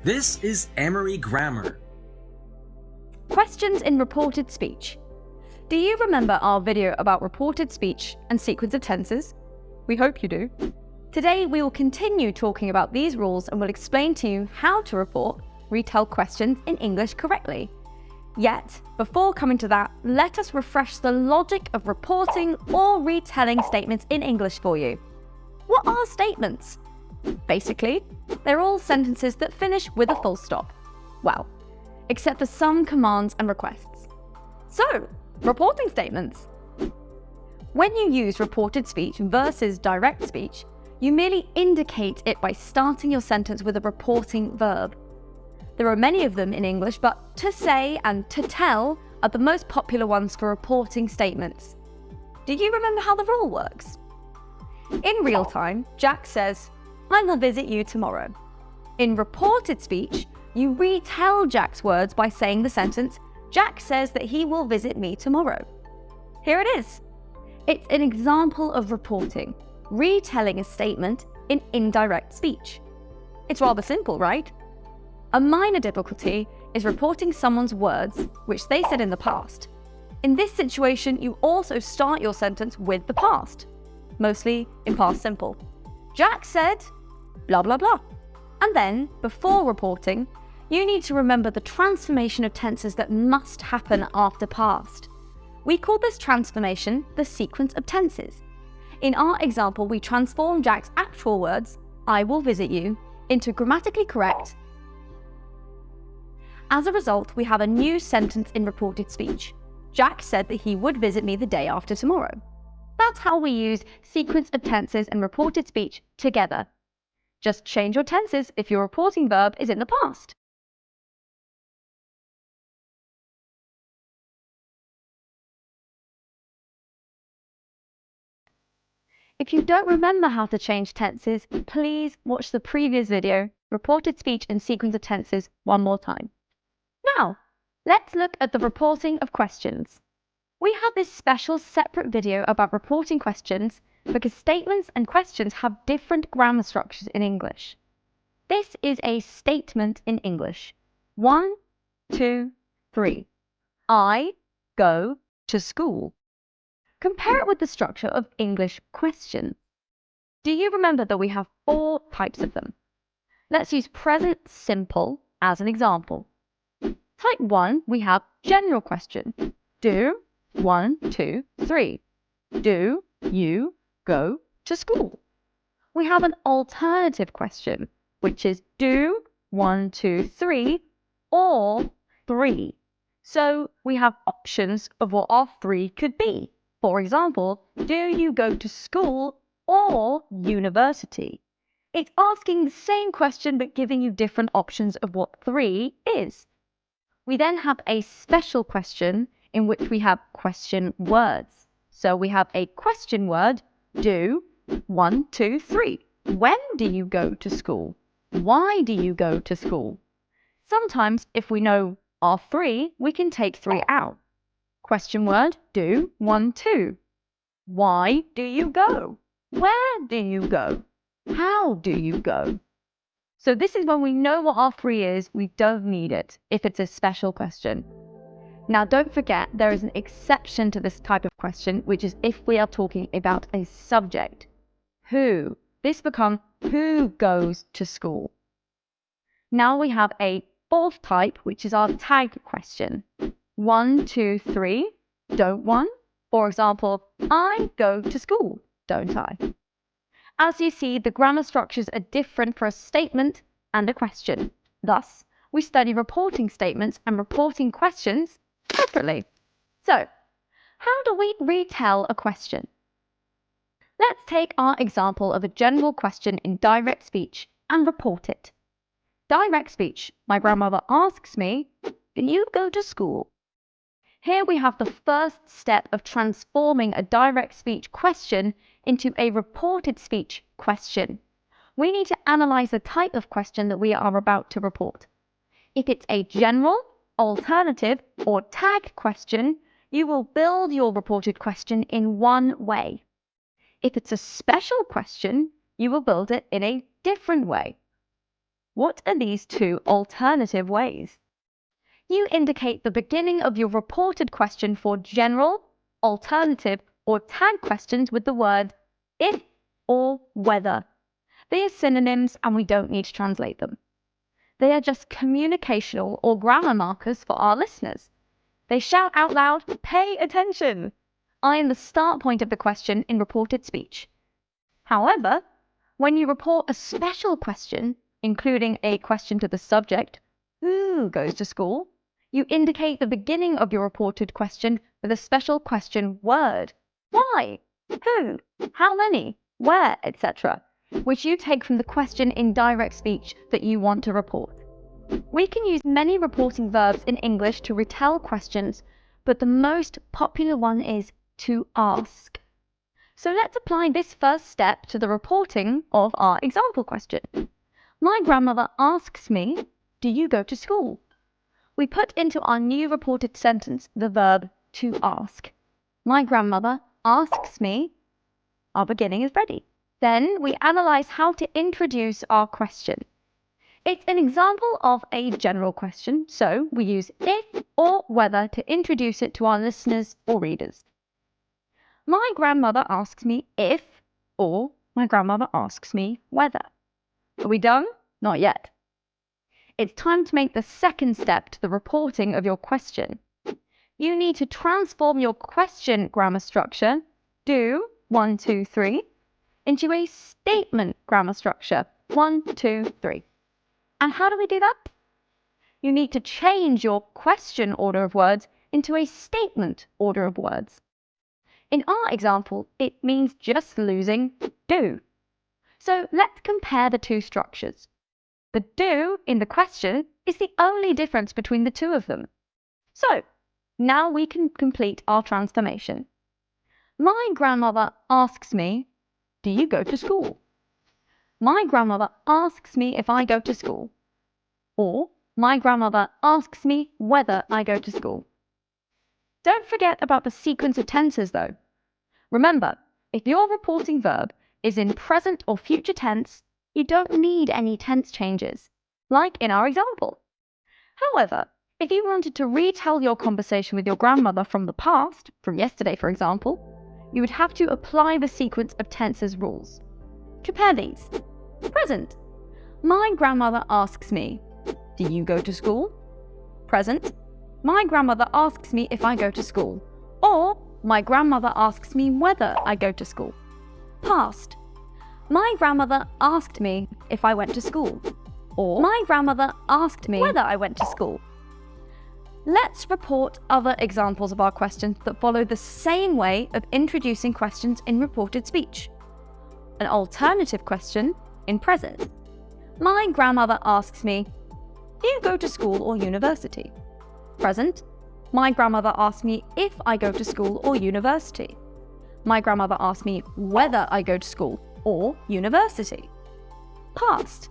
This is Emery Grammar. Questions in reported speech. Do you remember our video about reported speech and sequence of tenses? We hope you do. Today we will continue talking about these rules and will explain to you how to report, retell questions in English correctly. Yet, before coming to that, let us refresh the logic of reporting or retelling statements in English for you. What are statements? Basically, they're all sentences that finish with a full stop. Well, except for some commands and requests. So, reporting statements. When you use reported speech versus direct speech, you merely indicate it by starting your sentence with a reporting verb. There are many of them in English, but to say and to tell are the most popular ones for reporting statements. Do you remember how the rule works? In real time, Jack says, "I will visit you tomorrow." In reported speech, you retell Jack's words by saying the sentence, "Jack says that he will visit me tomorrow." Here it is. It's an example of reporting, retelling a statement in indirect speech. It's rather simple, right? A minor difficulty is reporting someone's words, which they said in the past. In this situation, you also start your sentence with the past, mostly in past simple. Jack said, blah, blah, blah. And then, before reporting, you need to remember the transformation of tenses that must happen after past. We call this transformation the sequence of tenses. In our example, we transform Jack's actual words, "I will visit you," into grammatically correct. As a result, we have a new sentence in reported speech. Jack said that he would visit me the day after tomorrow. That's how we use sequence of tenses and reported speech together. Just change your tenses if your reporting verb is in the past. If you don't remember how to change tenses, please watch the previous video, reported speech and sequence of tenses, one more time. Now, let's look at the reporting of questions. We have this special separate video about reporting questions because statements and questions have different grammar structures in English. This is a statement in English. 1, 2, 3. I go to school. Compare it with the structure of English questions. Do you remember that we have 4 types of them? Let's use present simple as an example. Type 1, we have general question. Do 1, 2, 3. Do you go to school? We have an alternative question, which is do 1, 2, 3 or 3. So we have options of what our 3 could be. For example, do you go to school or university? It's asking the same question but giving you different options of what 3 is. We then have a special question in which we have question words. So we have a question word, do 1, 2, 3. When do you go to school? Why do you go to school? Sometimes if we know our 3, we can take 3 out. Question word, do 1, 2. Why do you go? Where do you go? How do you go? So this is when we know what our 3 is, we don't need it if it's a special question. Now don't forget there is an exception to this type of question, which is if we are talking about a subject. Who? This becomes who goes to school. Now we have a 4th type, which is our tag question. 1, 2, 3, don't 1. For example, I go to school, don't I? As you see, the grammar structures are different for a statement and a question. Thus, we study reporting statements and reporting questions separately. So, how do we retell a question? Let's take our example of a general question in direct speech and report it. Direct speech. My grandmother asks me, "Do you go to school?" Here we have the first step of transforming a direct speech question into a reported speech question. We need to analyze the type of question that we are about to report. If it's a general, alternative, or tag question, you will build your reported question in one way. If it's a special question, you will build it in a different way. What are these two alternative ways? You indicate the beginning of your reported question for general, alternative, or tag questions with the word if or whether. They are synonyms and we don't need to translate them. They are just communicational or grammar markers for our listeners. They shout out loud, "Pay attention!" I am the start point of the question in reported speech. However, when you report a special question, including a question to the subject, "Who goes to school?" you indicate the beginning of your reported question with a special question word. Why? Who? How many? Where? Etc., which you take from the question in direct speech that you want to report. We can use many reporting verbs in English to retell questions, but the most popular one is to ask. So let's apply this first step to the reporting of our example question. My grandmother asks me, "Do you go to school?" We put into our new reported sentence the verb to ask. My grandmother asks me. Our beginning is ready. Then we analyze how to introduce our question. It's an example of a general question, so we use if or whether to introduce it to our listeners or readers. My grandmother asks me if, or my grandmother asks me whether. Are we done? Not yet. It's time to make the second step to the reporting of your question. You need to transform your question grammar structure, do, 1, 2, 3, into a statement grammar structure, 1, 2, 3. And how do we do that? You need to change your question order of words into a statement order of words. In our example, it means just losing do. So let's compare the two structures. The do in the question is the only difference between the two of them. So now we can complete our transformation. My grandmother asks me, "Do you go to school?" My grandmother asks me if I go to school. Or, my grandmother asks me whether I go to school. Don't forget about the sequence of tenses though. Remember, if your reporting verb is in present or future tense, you don't need any tense changes, like in our example. However, if you wanted to retell your conversation with your grandmother from the past, from yesterday for example, you would have to apply the sequence of tenses rules. Compare these. Present. My grandmother asks me, "Do you go to school?" Present. My grandmother asks me if I go to school. Or, my grandmother asks me whether I go to school. Past. My grandmother asked me if I went to school. Or, my grandmother asked me whether I went to school. Let's report other examples of our questions that follow the same way of introducing questions in reported speech. An alternative question in present. My grandmother asks me, "Do you go to school or university?" Present. My grandmother asks me if I go to school or university. My grandmother asks me whether I go to school or university. Past.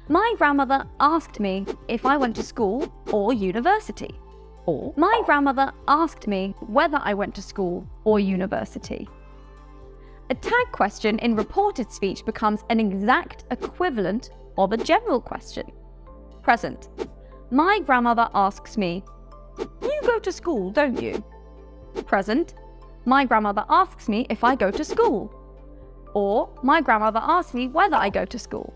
My grandmother asked me if I went to school or university. Or, my grandmother asked me whether I went to school or university. A tag question in reported speech becomes an exact equivalent of a general question. Present. My grandmother asks me, "You go to school, don't you?" Present. My grandmother asks me if I go to school. Or, my grandmother asks me whether I go to school.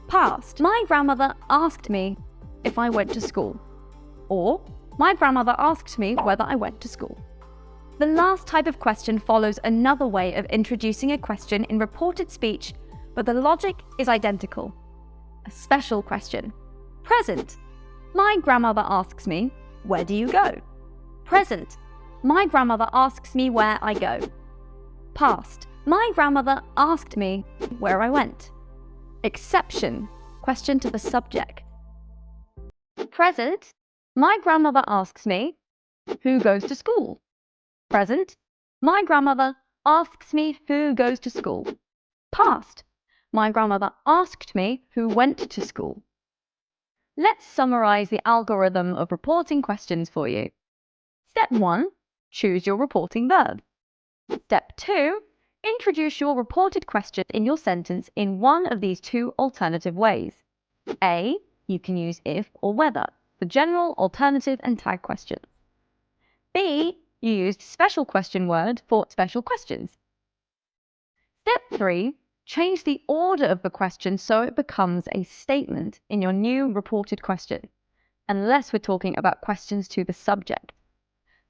Past. My grandmother asked me if I went to school. Or, my grandmother asked me whether I went to school. The last type of question follows another way of introducing a question in reported speech, but the logic is identical. A special question. Present. My grandmother asks me, "Where do you go?" Present. My grandmother asks me where I go. Past. My grandmother asked me where I went. Exception. Question to the subject. Present. My grandmother asks me, "Who goes to school?" Present. My grandmother asks me who goes to school. Past. My grandmother asked me who went to school. Let's summarize the algorithm of reporting questions for you. Step 1. Choose your reporting verb. Step 2. Introduce your reported question in your sentence in one of these two alternative ways. A, you can use if or whether for general, alternative, and tag questions. B, you use special question word for special questions. Step 3, change the order of the question so it becomes a statement in your new reported question, unless we're talking about questions to the subject.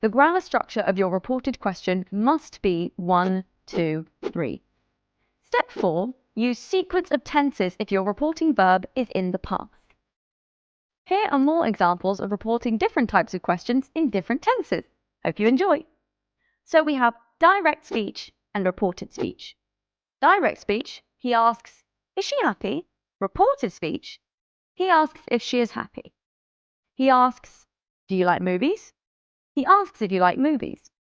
The grammar structure of your reported question must be 1, 2, 3. Step 4, use sequence of tenses if your reporting verb is in the past. Here are more examples of reporting different types of questions in different tenses. Hope you enjoy. So we have direct speech and reported speech. Direct speech, he asks, is she happy? Reported speech, he asks if she is happy. He asks, do you like movies? He asks if you like movies.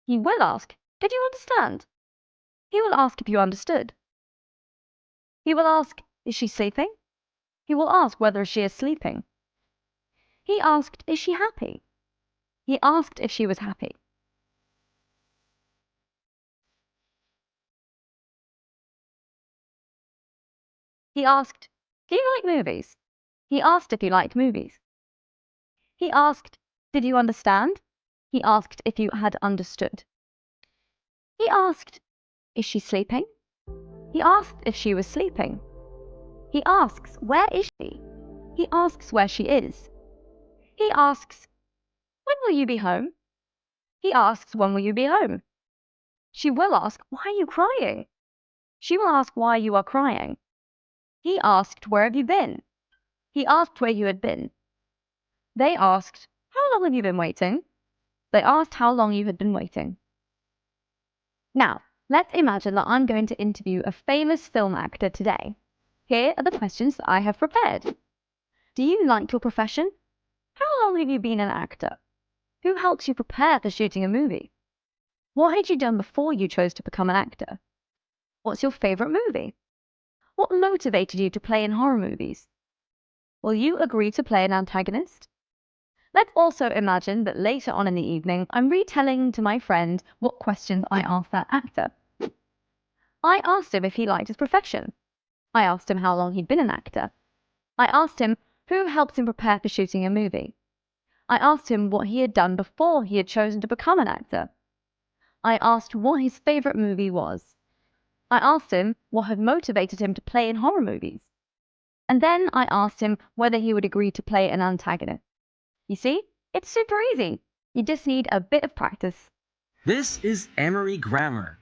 He will ask, did you understand? He will ask if you understood. He will ask, is she sleeping? He will ask whether she is sleeping. He asked, is she happy? He asked if she was happy. He asked, do you like movies? He asked if you liked movies. He asked, did you understand? He asked if you had understood. He asked, is she sleeping? He asked if she was sleeping. He asks, where is she? He asks where she is. He asks, when will you be home? He asks, when will you be home? She will ask, why are you crying? She will ask why you are crying. He asked, where have you been? He asked where you had been. They asked, how long have you been waiting? They asked how long you had been waiting. Now, let's imagine that I'm going to interview a famous film actor today. Here are the questions that I have prepared. Do you like your profession? How long have you been an actor? Who helps you prepare for shooting a movie? What had you done before you chose to become an actor? What's your favourite movie? What motivated you to play in horror movies? Will you agree to play an antagonist? Let's also imagine that later on in the evening, I'm retelling to my friend what questions I asked that actor. I asked him if he liked his profession. I asked him how long he'd been an actor. I asked him who helped him prepare for shooting a movie. I asked him what he had done before he had chosen to become an actor. I asked what his favourite movie was. I asked him what had motivated him to play in horror movies. And then I asked him whether he would agree to play an antagonist. You see, it's super easy. You just need a bit of practice. This is Emery Grammar.